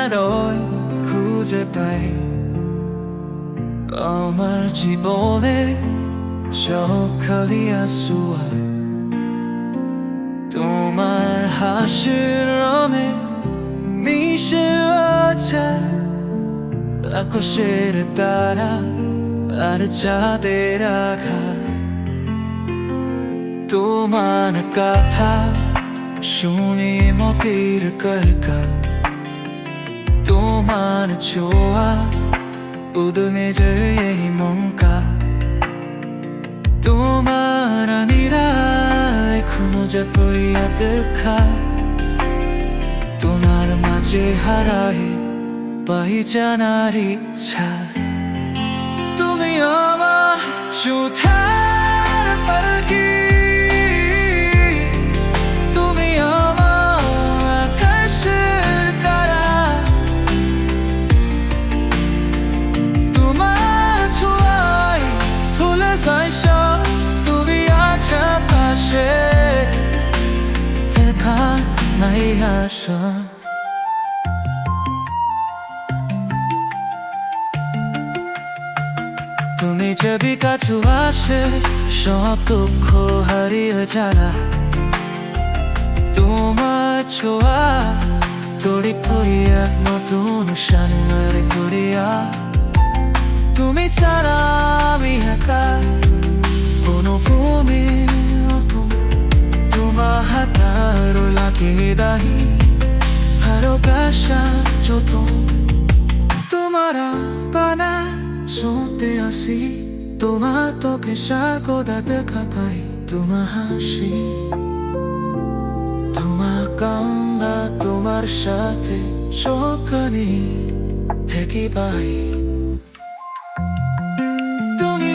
আলোয় খুঁজে পাই আমার জীবনে সব খালি আসুয়া তোমার হাসির রঙে মিশে আছে আকাশের তারা আর চাঁদের আঘাত তোমার কথা শুনি মতির কলকা তোমার ছোঁয়া উদমে যায় মনকা তোমার নিরায় খুঁজে পইয়া দেখা তোমার মাঝে হারায় পাই জানার ইচ্ছা তুমি আমার সুথার পালকি তুমি আমার আকাশের তারা তোমার ছোঁয়ায় ভুলে যায় সব তুমি আছো পাশে একা নাই আশা তুমি যদি কাছে আসে সব দুঃখ হারিয়ে যারা তোমার ছোঁয়া তড়ি করিয়া নতুন সামনে করিয়া তুমি ছাড়া আমি একা কোনো ভূমি তোমার হাতার লাগে দাহি ভালোবাসা যত তোমার বানা শুনতে আসি তোমার তোকে সাগোদা দেখা পাই তোমার হাসি তোমার কান্না তোমার সাথে সকালে একই পাই তুমি